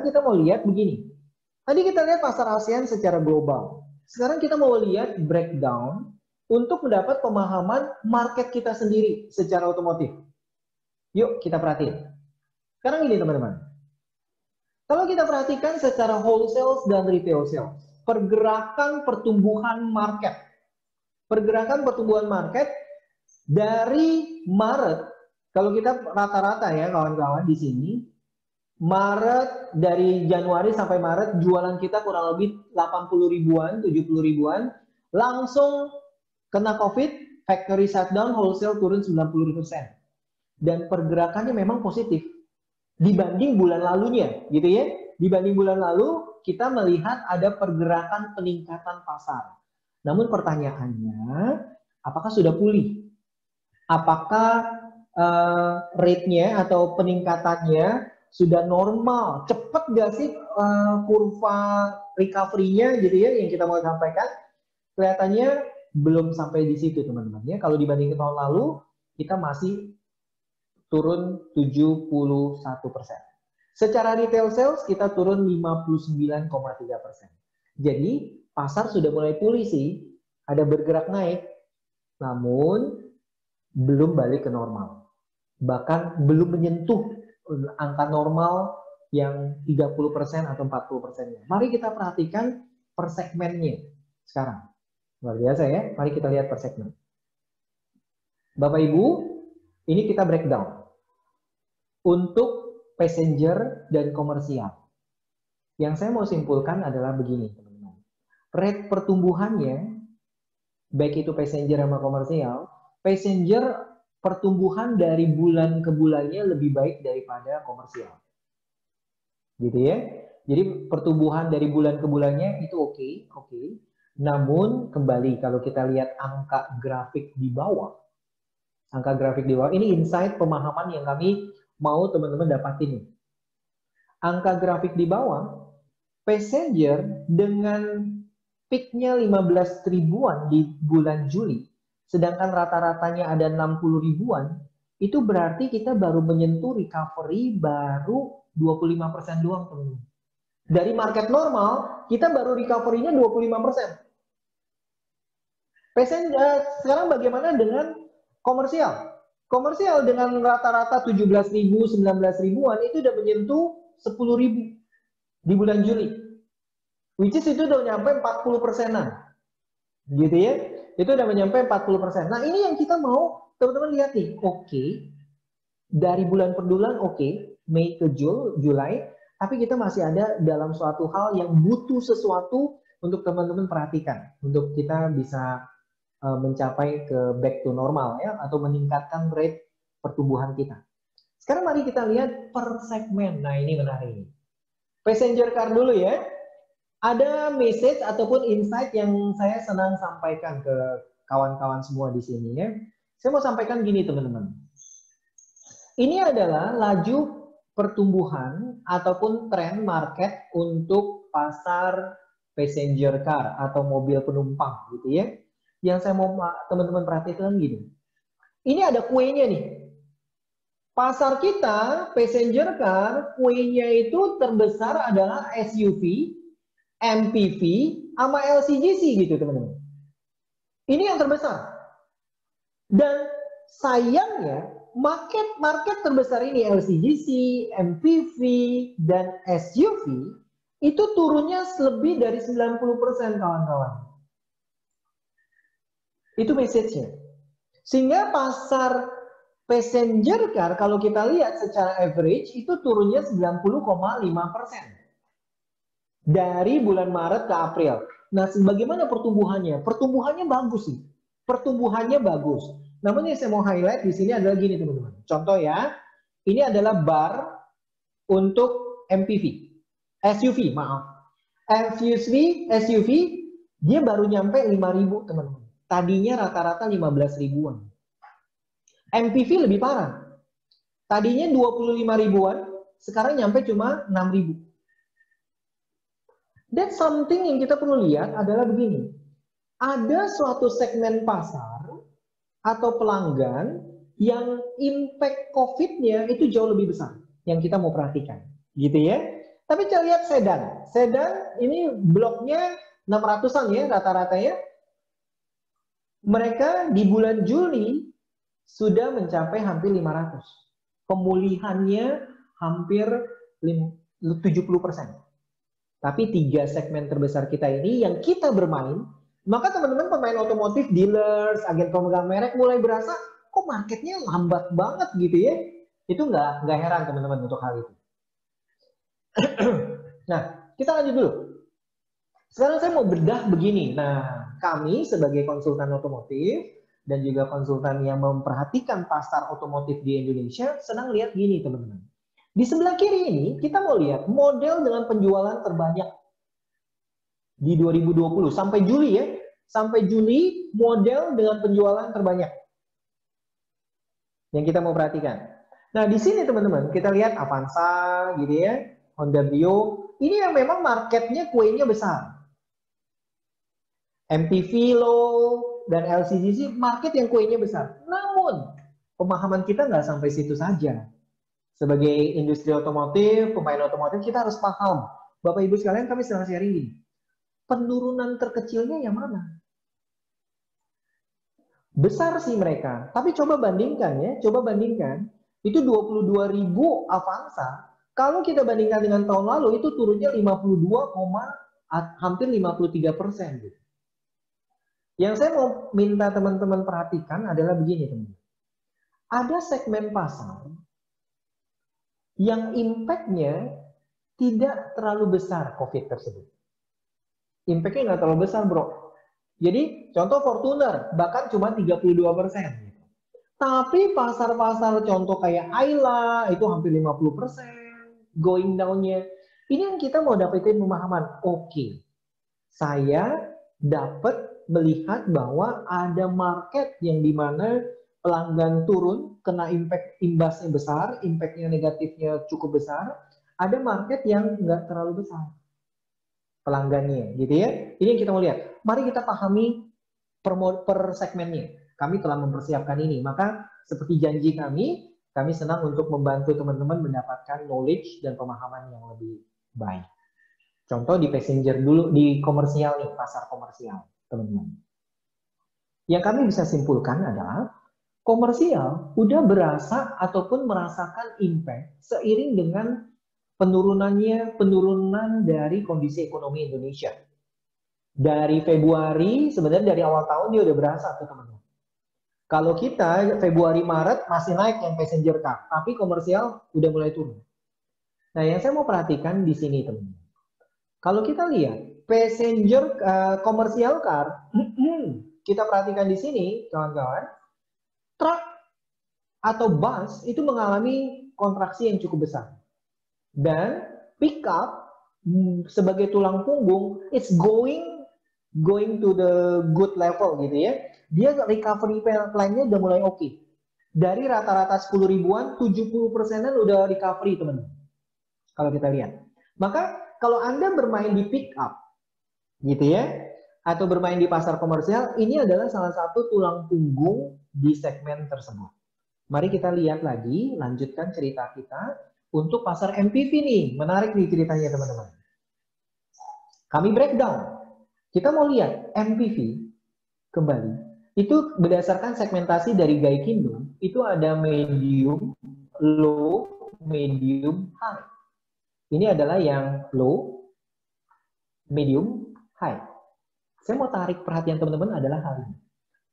kita mau lihat begini. Tadi kita lihat pasar ASEAN secara global. Sekarang kita mau lihat breakdown untuk mendapat pemahaman market kita sendiri secara otomotif. Yuk kita perhatiin. Sekarang gini teman-teman. Kalau kita perhatikan secara wholesale dan retail sales, pergerakan pertumbuhan market. Pergerakan pertumbuhan market dari Maret, kalau kita rata-rata ya kawan-kawan di sini, Maret dari Januari sampai Maret jualan kita kurang lebih 80 ribuan, 70 ribuan, langsung kena COVID, factory shutdown, wholesale turun 90%. Dan pergerakannya memang positif dibanding bulan lalunya, gitu ya. Dibanding bulan lalu kita melihat ada pergerakan peningkatan pasar. Namun pertanyaannya, apakah sudah pulih? Apakah rate-nya atau peningkatannya sudah normal? Cepat gak sih kurva recovery-nya gitu ya yang kita mau sampaikan? Kelihatannya belum sampai di situ teman-teman ya. Kalau dibanding tahun lalu kita masih turun 71%. Secara retail sales kita turun 59,3%. Jadi pasar sudah mulai pulih sih, ada bergerak naik, namun belum balik ke normal. Bahkan belum menyentuh angka normal yang 30% atau 40%-nya. Mari kita perhatikan per segmennya sekarang. Luar biasa ya, mari kita lihat per segmen. Bapak Ibu, ini kita breakdown. Untuk passenger dan komersial. Yang saya mau simpulkan adalah begini, teman-teman. Rate pertumbuhannya, baik itu passenger sama komersial, passenger pertumbuhan dari bulan ke bulannya lebih baik daripada komersial. Gitu ya. Jadi pertumbuhan dari bulan ke bulannya itu oke. Namun kembali kalau kita lihat angka grafik di bawah. Angka grafik di bawah, ini insight pemahaman yang kami mau teman-teman dapatin. Angka grafik di bawah, passenger dengan peaknya 15 ribuan di bulan Juli, sedangkan rata-ratanya ada 60 ribuan, itu berarti kita baru menyentuh recovery baru 25% doang teman-teman. Dari market normal, kita baru recovery-nya 25%. Sekarang bagaimana dengan komersial? Komersial dengan rata-rata 17 ribu, 19 ribuan itu udah menyentuh 10 ribu di bulan Juli. Which is itu udah nyampe 40%-an. Gitu ya. Itu udah menyampe 40%. Nah ini yang kita mau teman-teman lihat nih. Oke. Dari bulan per bulan oke. Mei ke Juli. Tapi kita masih ada dalam suatu hal yang butuh sesuatu untuk teman-teman perhatikan. Untuk kita bisa mencapai ke back to normal ya. Atau meningkatkan rate pertumbuhan kita. Sekarang mari kita lihat per segmen. Nah ini menarik. Passenger car dulu ya. Ada message ataupun insight yang saya senang sampaikan ke kawan-kawan semua di sini ya. Saya mau sampaikan gini teman-teman. Ini adalah laju pertumbuhan ataupun tren market untuk pasar passenger car atau mobil penumpang gitu ya. Yang saya mau teman-teman perhatikan gini. Ini ada kuenya nih. Pasar kita passenger car kuenya itu terbesar adalah SUV, MPV, sama LCGC gitu teman-teman. Ini yang terbesar. Dan sayangnya market terbesar ini LCGC, MPV, dan SUV itu turunnya lebih dari 90% kawan-kawan. Itu message-nya. Sehingga pasar passenger car kalau kita lihat secara average itu turunnya 90,5%. Dari bulan Maret ke April. Nah, bagaimana pertumbuhannya? Pertumbuhannya bagus sih. Pertumbuhannya bagus. Namun yang saya mau highlight di sini adalah gini teman-teman. Contoh ya, ini adalah bar untuk MPV. SUV, maaf. SUV, dia baru nyampe 5.000 teman-teman. Tadinya rata-rata 15 ribuan. MPV lebih parah. Tadinya 25 ribuan, sekarang nyampe cuma 6 ribu. That's something yang kita perlu lihat adalah begini. Ada suatu segmen pasar atau pelanggan yang impact COVID-nya itu jauh lebih besar yang kita mau perhatikan. Gitu ya. Tapi kita lihat sedan. Sedan ini bloknya 600-an ya rata-ratanya. Mereka di bulan Juli sudah mencapai hampir 500. Pemulihannya hampir 70%. Tapi 3 segmen terbesar kita ini yang kita bermain, maka teman-teman pemain otomotif, dealers, agen pemegang merek mulai berasa, kok marketnya lambat banget gitu ya. Itu nggak heran teman-teman untuk hal itu. Nah, kita lanjut dulu. Sekarang saya mau bedah begini. Nah, kami sebagai konsultan otomotif dan juga konsultan yang memperhatikan pasar otomotif di Indonesia senang lihat gini teman-teman. Di sebelah kiri ini kita mau lihat model dengan penjualan terbanyak di 2020 sampai Juli ya. Sampai Juli model dengan penjualan terbanyak yang kita mau perhatikan. Nah, di sini teman-teman kita lihat Avanza gitu ya, Honda Brio. Ini yang memang marketnya kuenya besar. MPV low dan LCGC market yang kuenya besar. Namun pemahaman kita nggak sampai situ saja. Sebagai industri otomotif, pemain otomotif, kita harus paham. Bapak Ibu sekalian, kami sedang sharing ini. Penurunan terkecilnya yang mana? Besar sih mereka, tapi coba bandingkan ya, itu 22.000 Avanza. Kalau kita bandingkan dengan tahun lalu, itu turunnya 52, hampir 53%. Gitu. Yang saya mau minta teman-teman perhatikan adalah begini teman-teman. Ada segmen pasar yang impact-nya tidak terlalu besar COVID tersebut. Impact-nya nggak terlalu besar, bro. Jadi, contoh Fortuner, bahkan cuma 32%. Tapi pasar-pasar contoh kayak Ayla, itu hampir 50%. Going down-nya. Ini yang kita mau dapetin pemahaman. Oke, saya dapat melihat bahwa ada market yang dimana pelanggan turun, kena imbasnya besar, impact-nya negatifnya cukup besar. Ada market yang nggak terlalu besar pelanggannya, gitu ya. Ini yang kita mau lihat. Mari kita pahami per segmennya. Kami telah mempersiapkan ini. Maka seperti janji kami senang untuk membantu teman-teman mendapatkan knowledge dan pemahaman yang lebih baik. Contoh di passenger dulu, di komersial nih, pasar komersial, teman-teman. Yang kami bisa simpulkan adalah komersial udah berasa ataupun merasakan impact seiring dengan penurunan dari kondisi ekonomi Indonesia. Dari Februari, sebenarnya dari awal tahun dia udah berasa tuh teman-teman. Kalau kita Februari Maret masih naik yang passenger car, tapi komersial udah mulai turun. Nah, yang saya mau perhatikan di sini teman-teman. Kalau kita lihat passenger komersial car, kita perhatikan di sini kawan-kawan, truk atau bus itu mengalami kontraksi yang cukup besar. Dan pickup sebagai tulang punggung is going to the good level gitu ya. Dia recovery plan-nya udah mulai oke. Dari rata-rata 10 ribuan, 70%-an udah recovery teman-teman. Kalau kita lihat. Maka kalau Anda bermain di pickup gitu ya, atau bermain di pasar komersial, ini adalah salah satu tulang punggung di segmen tersebut. Mari kita lihat lagi, lanjutkan cerita kita untuk pasar MPV nih. Menarik nih ceritanya teman-teman. Kami breakdown. Kita mau lihat MPV kembali. Itu berdasarkan segmentasi dari Gaikindo, itu ada medium, low, medium, high. Ini adalah yang low, medium, high. Saya mau tarik perhatian teman-teman adalah hal ini.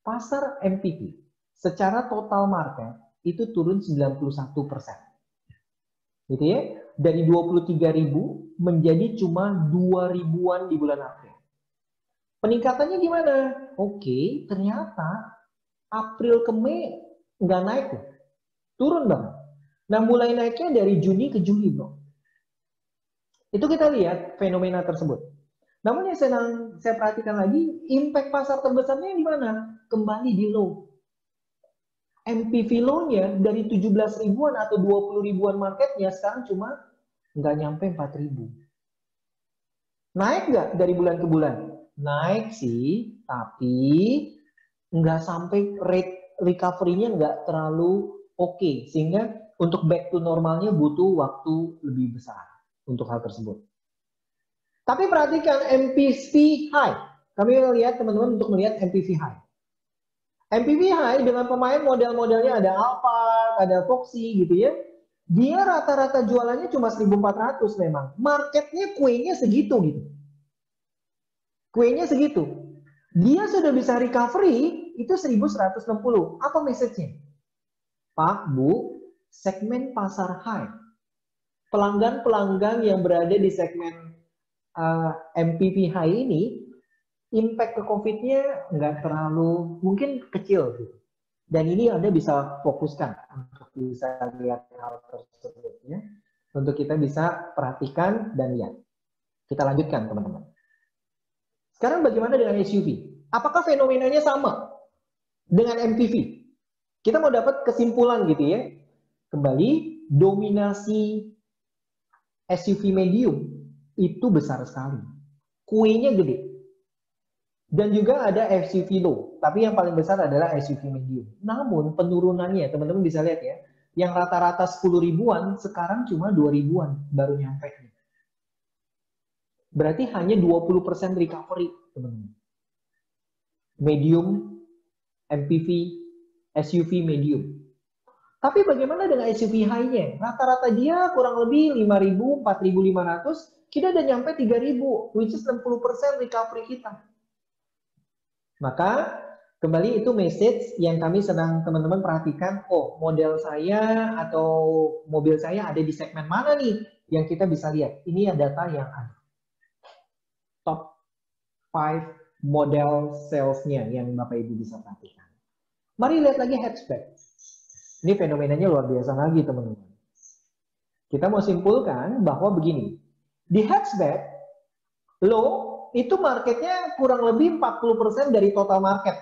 Pasar MPV secara total market itu turun 91%. Gitu ya. Dari 23.000 menjadi cuma 2.000-an di bulan April. Peningkatannya gimana? Oke, ternyata April ke Mei nggak naik tuh. Turun banget. Nah, mulai naiknya dari Juni ke Juli, bro. Itu kita lihat fenomena tersebut. Namun yang saya perhatikan lagi, impact pasar terbesarnya di mana? Kembali di low. MPV low-nya dari 17 ribuan atau 20 ribuan marketnya sekarang cuma nggak nyampe 4 ribu. Naik nggak dari bulan ke bulan? Naik sih, tapi nggak sampai rate recovery-nya nggak terlalu oke. Sehingga untuk back to normalnya butuh waktu lebih besar. untuk hal tersebut. Tapi perhatikan MPV high. Kami lihat teman-teman untuk melihat MPV high. MPV high dengan pemain model-modelnya ada Alphard, ada Foxy gitu ya. Dia rata-rata jualannya cuma 1.400 memang. Marketnya kuenya segitu gitu. Kuenya segitu. Dia sudah bisa recovery itu 1.160. Apa message-nya? Pak, Bu, segmen pasar high. Pelanggan-pelanggan yang berada di segmen MPV high ini, impact ke COVID-nya nggak terlalu, mungkin kecil gitu. Dan ini Anda bisa fokuskan untuk bisa lihat hal tersebut ya. Untuk kita bisa perhatikan dan lihat. Kita lanjutkan teman-teman. Sekarang bagaimana dengan SUV? Apakah fenomenanya sama dengan MPV? Kita mau dapat kesimpulan gitu ya. Kembali, dominasi SUV medium itu besar sekali. Kuenya gede. Dan juga ada SUV low, tapi yang paling besar adalah SUV medium. Namun penurunannya, teman-teman bisa lihat ya, yang rata-rata 10 ribuan, sekarang cuma 2 ribuan baru nyampe. Berarti hanya 20% recovery, teman-teman. Medium, MPV, SUV medium. Tapi bagaimana dengan SUV high-nya? Rata-rata dia kurang lebih 5.000, 4.500, kita udah nyampe 3.000, which is 60% recovery kita. Maka kembali itu message yang kami sedang teman-teman perhatikan, oh model saya atau mobil saya ada di segmen mana nih yang kita bisa lihat. Ini data yang ada. Top 5 model sales-nya yang Bapak Ibu bisa perhatikan. Mari lihat lagi hatchback. Ini fenomenanya luar biasa lagi teman-teman. Kita mau simpulkan bahwa begini. Di hatchback, low itu marketnya kurang lebih 40% dari total market.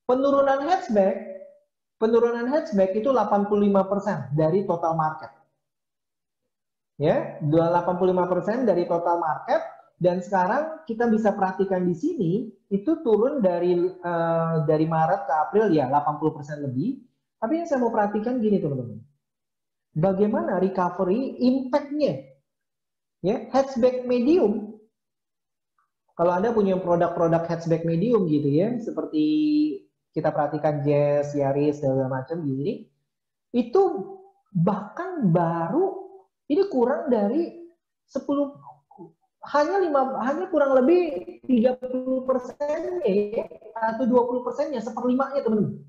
Penurunan hatchback itu 85% dari total market. Ya, 85% dari total market, dan sekarang kita bisa perhatikan di sini itu turun dari Maret ke April ya 80% lebih. Tapi yang saya mau perhatikan gini teman-teman. Bagaimana recovery impact-nya? Ya, hatchback medium. Kalau Anda punya produk-produk hatchback medium gitu ya, seperti kita perhatikan Jazz, Yaris, segala macam gini, itu bahkan baru ini kurang dari 10, hanya kurang lebih 30% atau 20%-nya, seperlimanya teman-teman.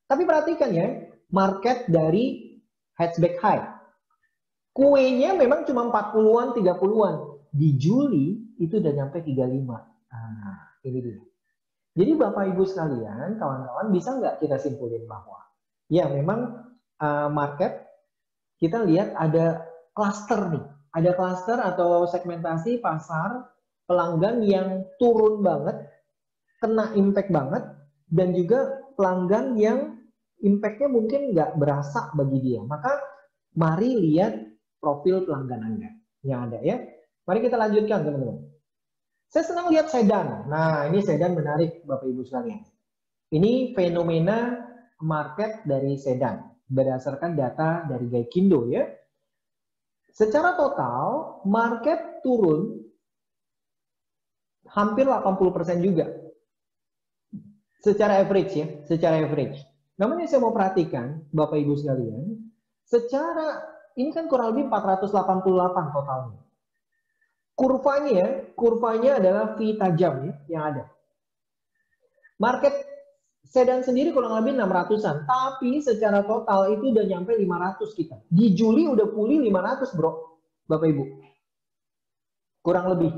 Tapi perhatikan ya, market dari hatchback high. Kuenya memang cuma 40-an, 30-an. Di Juli itu udah nyampe 35. Nah, ini dia. Jadi Bapak Ibu sekalian, kawan-kawan, bisa nggak kita simpulin bahwa ya memang market kita lihat ada cluster nih. Ada cluster atau segmentasi pasar pelanggan yang turun banget, kena impact banget, dan juga pelanggan yang impact-nya mungkin nggak berasa bagi dia. Maka mari lihat profil pelanggan Anda yang ada ya. Mari kita lanjutkan teman-teman. Saya senang lihat sedan. Nah, ini sedan menarik Bapak Ibu sekalian. Ini fenomena market dari sedan berdasarkan data dari Gaikindo ya. Secara total market turun hampir 80% juga. Secara average ya, secara average. Namun yang saya mau perhatikan Bapak Ibu sekalian, secara ini kan kurang lebih 488 totalnya. Kurvanya adalah V tajam ya, yang ada. Market sedan sendiri kurang lebih 600-an, tapi secara total itu udah nyampe 500 kita. Di Juli udah pulih 500 bro, Bapak Ibu. Kurang lebih.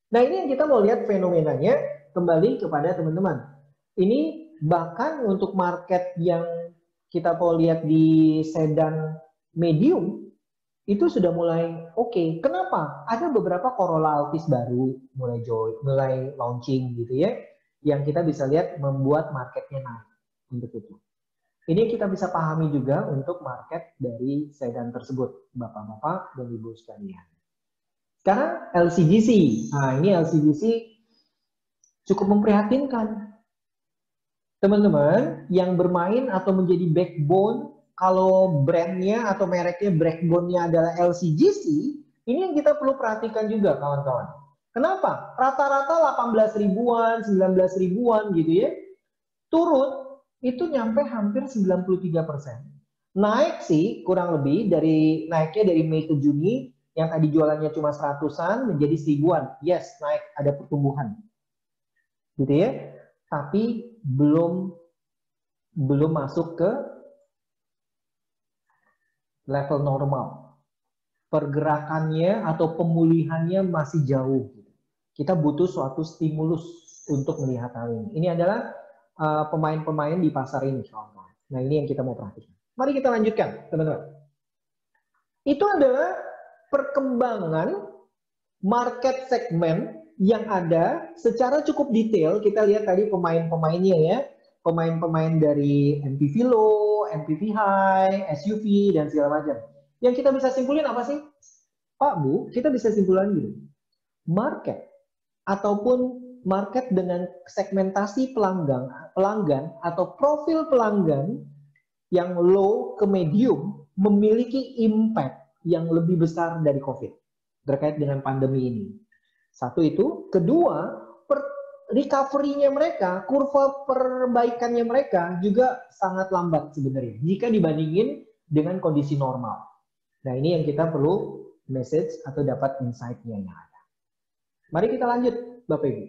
Nah ini yang kita mau lihat fenomenanya, kembali kepada teman-teman. Ini bahkan untuk market yang kita mau lihat di sedan medium, itu sudah mulai oke. Kenapa? Ada beberapa Corolla Altis baru mulai launching gitu ya, yang kita bisa lihat membuat marketnya naik untuk itu. Ini kita bisa pahami juga untuk market dari sedan tersebut, Bapak-bapak dan Ibu sekalian. Sekarang LCGC. Nah, ini LCGC cukup memprihatinkan. Teman-teman yang bermain atau menjadi backbone, kalau brandnya atau mereknya backbone-nya adalah LCGC, Ini yang kita perlu perhatikan juga kawan-kawan. Kenapa? Rata-rata 18 ribuan, 19 ribuan gitu ya. Turun itu nyampe hampir 93%. Naik sih kurang lebih naiknya dari Mei ke Juni yang tadi jualannya cuma 100-an menjadi 1000-an. Yes, naik, ada pertumbuhan. Gitu ya. Tapi belum masuk ke level normal. Pergerakannya atau pemulihannya masih jauh. Kita butuh suatu stimulus untuk melihat hal ini. Ini adalah pemain-pemain di pasar ini, kawan-kawan. Nah, ini yang kita mau perhatikan. Mari kita lanjutkan, teman-teman. Itu adalah perkembangan market segmen yang ada secara cukup detail. Kita lihat tadi pemain-pemainnya ya. Pemain-pemain dari MPV low, MPV high, SUV, dan segala macam. Yang kita bisa simpulin apa sih? Pak, Bu, kita bisa simpulkan gini. Market ataupun market dengan segmentasi pelanggan atau profil pelanggan yang low ke medium memiliki impact yang lebih besar dari COVID terkait dengan pandemi ini. Satu itu. Kedua, recovery-nya mereka, kurva perbaikannya mereka juga sangat lambat sebenarnya jika dibandingin dengan kondisi normal. Nah, ini yang kita perlu message atau dapat insight-nya yang ada. Mari kita lanjut, Bapak Ibu.